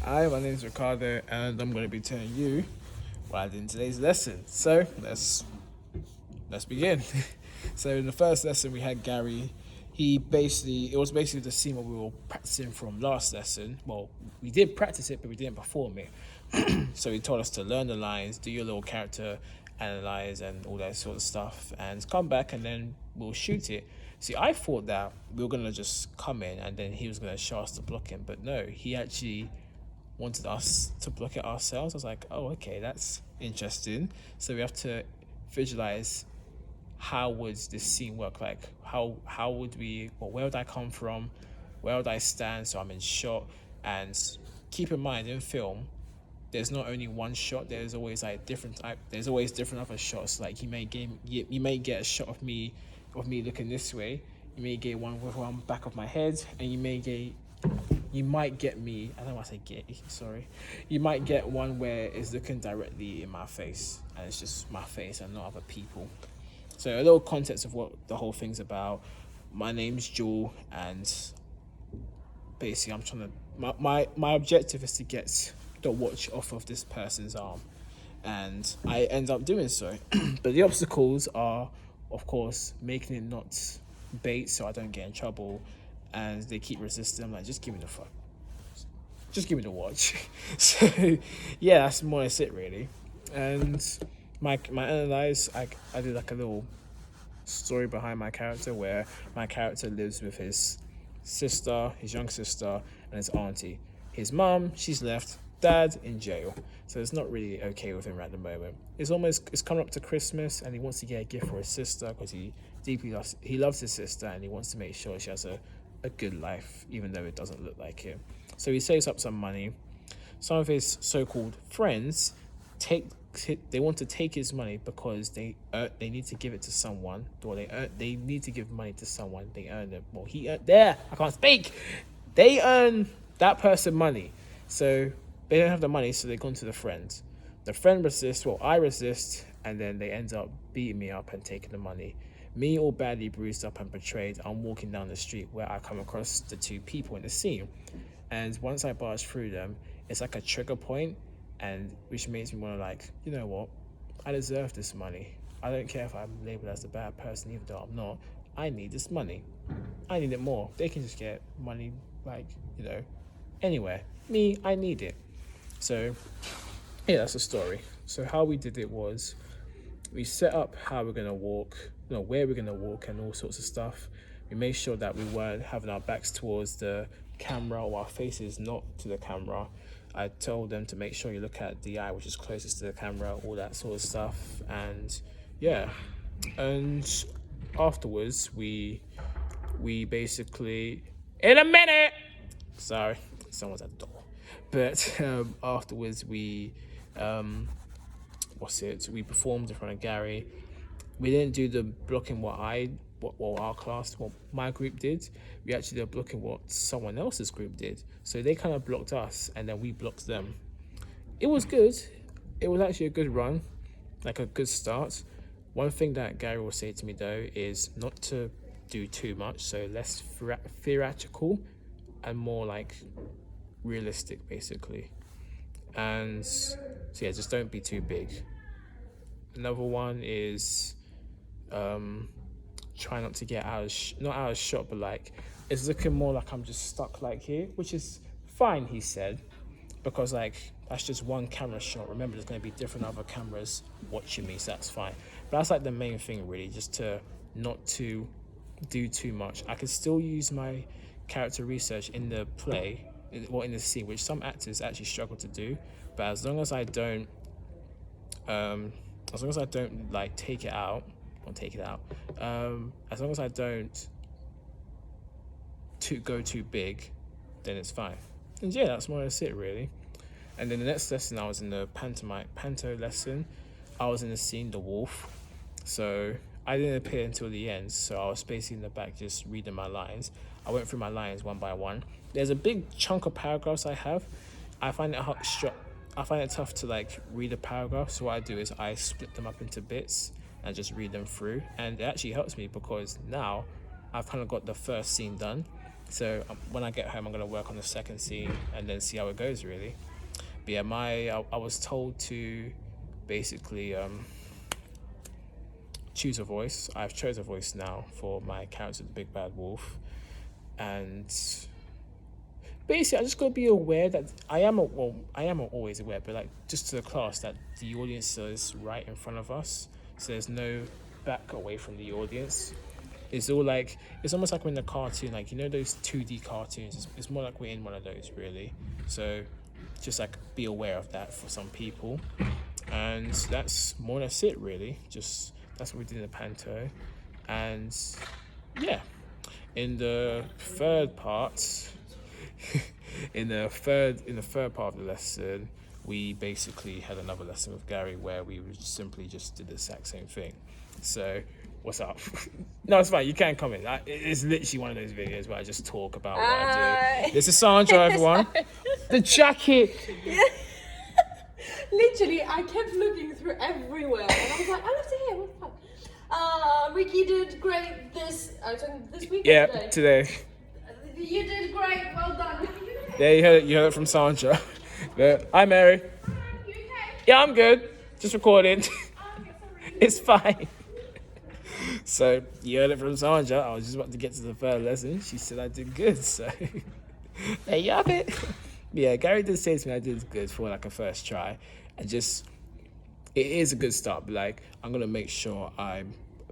Hi, my name is Ricardo, and I'm going to be telling you what I did in today's lesson. So let's begin. So in the first lesson, we had Gary. It was basically the scene what we were practicing from last lesson. Well, we did practice it, but we didn't perform it. So he told us to learn the lines, do your little character analyze, and all that sort of stuff, and come back, and then we'll shoot it. See, I thought that we were gonna just come in and then he was gonna show us the blocking, but no, he actually wanted us to block it ourselves. I was like, oh, okay, that's interesting. So we have to visualize how would this scene work? Like, how would we? Well, where would I come from? Where would I stand? So I'm in shot. And keep in mind, in film, there's not only one shot. There's always like different type. There's always different other shots. Like you may get a shot of me looking this way. You may get one with one back of my head, and you might get me. I don't want to say get. Sorry, you might get one where it's looking directly in my face, and it's just my face and not other people. So a little context of what the whole thing's about. My name's Jewel, and basically I'm trying to. My objective is to get the watch off of this person's arm, and I end up doing so. But the obstacles are, of course, making it not bait so I don't get in trouble, and they keep resisting. I'm like, just give me the fuck, just give me the watch. So yeah, that's more or less it really. And my analyze, I did like a little story behind my character where my character lives with his sister, his young sister, and his auntie. His mum, she's left. Dad in jail, so it's not really okay with him at the moment. It's coming up to Christmas, and he wants to get a gift for his sister because he loves his sister, and he wants to make sure she has a good life, even though it doesn't look like it. So he saves up some money. Some of his so-called friends they want to take his money because they need to give it to someone, or they need to give money to someone. They earn it. Well, he earned there. I can't speak. They earn that person money, so they don't have the money, so they go to the friend. The friend resists. Well, I resist, and then they end up beating me up and taking the money. Me, all badly bruised up and betrayed, I'm walking down the street where I come across the two people in the scene, and once I barge through them, it's like a trigger point, and which makes me want to like, you know what, I deserve this money. I don't care if I'm labeled as a bad person, even though I'm not. I need this money. I need it more. They can just get money, like, anywhere. Me, I need it. So yeah, that's the story. So how we did it was we set up how we're gonna walk, where we're gonna walk, and all sorts of stuff. We made sure that we weren't having our backs towards the camera or our faces not to the camera. I told them to make sure you look at the eye which is closest to the camera, all that sort of stuff. And yeah, and afterwards we basically, in a minute, sorry, someone's at the door. But afterwards we performed in front of Gary. We didn't do the blocking what our class, what my group did. We actually did blocking what someone else's group did. So they kind of blocked us, and then we blocked them. It was good. It was actually a good run, like a good start. One thing that Gary will say to me though is not to do too much, so less theatrical and more like realistic, basically. And so yeah, just don't be too big. Another one is try not to get not out of shot, but like it's looking more like I'm just stuck like here, which is fine, he said, because like that's just one camera shot. Remember, there's going to be different other cameras watching me, so that's fine. But that's like the main thing really, just to not to do too much. I could still use my character research in the play, in the scene, which some actors actually struggle to do. But as long as I don't like take it out, as long as I don't go too big, then it's fine. And yeah, that's more or less it really. And then the next lesson, I was in the panto lesson. I was in the scene, the wolf. So I didn't appear until the end, so I was basically in the back just reading my lines. I went through my lines one by one. There's a big chunk of paragraphs I have. I find it tough to like read a paragraph, so what I do is I split them up into bits and just read them through, and it actually helps me because now I've kind of got the first scene done, So when I get home, I'm going to work on the second scene and then see how it goes, really. But yeah, I was told to basically choose a voice. I've chose a voice now for my character, the Big Bad Wolf. And basically, I just got to be aware that I am always aware, but like just to the class, that the audience is right in front of us. So there's no back away from the audience. It's all like, it's almost like we're in a cartoon, like, you know, those 2D cartoons. It's more like we're in one of those, really. So just like be aware of that for some people. And that's more or less it, really. Just that's what we did in the panto. And yeah, in the third part, in the third part of the lesson, we basically had another lesson with Gary where we simply just did the exact same thing. So, what's up? No, it's fine. You can comment. It's literally one of those videos where I just talk about what I do. This is Sandra, everyone. The jacket. Yeah. Literally, I kept looking through everywhere, and I was like, I love to hear. What the fuck? Ricky did great this. Are you talking this week? Yeah, or today. You did great. Well done. Yeah, you heard it from Sandra. But, hi, Mary. You okay? Yeah, I'm good. Just recording. It's fine. So you heard it from Sandra. I was just about to get to the third lesson. She said I did good. So there you have it. Yeah, Gary did say to me I did good for like a first try. And just, it is a good start. But like, I'm going to make sure I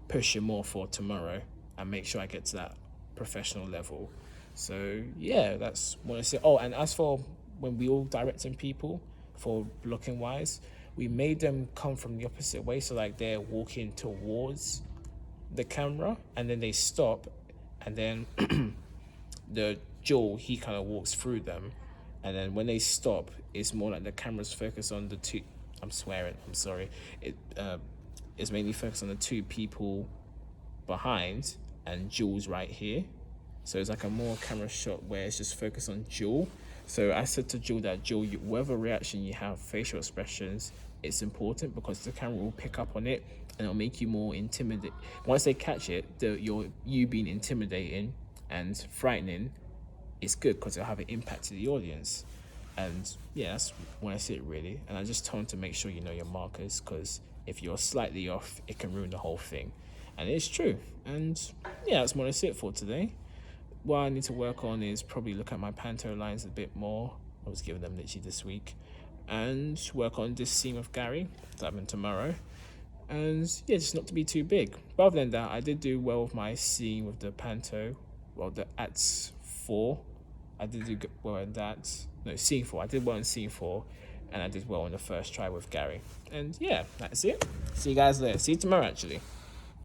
push it more for tomorrow and make sure I get to that professional level. So yeah, that's what I say. Oh, and as for when we all directing people for blocking wise, we made them come from the opposite way. So like they're walking towards the camera and then they stop, and then the Joel, he kind of walks through them, and then when they stop, it's more like the camera's focused on the two. I'm swearing. I'm sorry. It's mainly focused on the two people behind, and Jules right here. So it's like a more camera shot where it's just focused on Jewel. So I said to Jewel that Jewel, whatever reaction you have, facial expressions, it's important because the camera will pick up on it and it'll make you more intimidated. Once they catch it, you being intimidating and frightening, it's good because it'll have an impact to the audience. And yeah, that's when I see it, really. And I just told them to make sure you know your markers, because if you're slightly off, it can ruin the whole thing. And it's true. And yeah, that's what I see it for today. What I need to work on is probably look at my panto lines a bit more. I was giving them literally this week. And work on this scene with Gary, that happened tomorrow. And yeah, just not to be too big. But other than that, I did do well with my scene with the panto. Well, the Acts 4. I did do well in that. No, scene 4. I did well in scene 4. And I did well in the first try with Gary. And yeah, that's it. See you guys later. See you tomorrow, actually.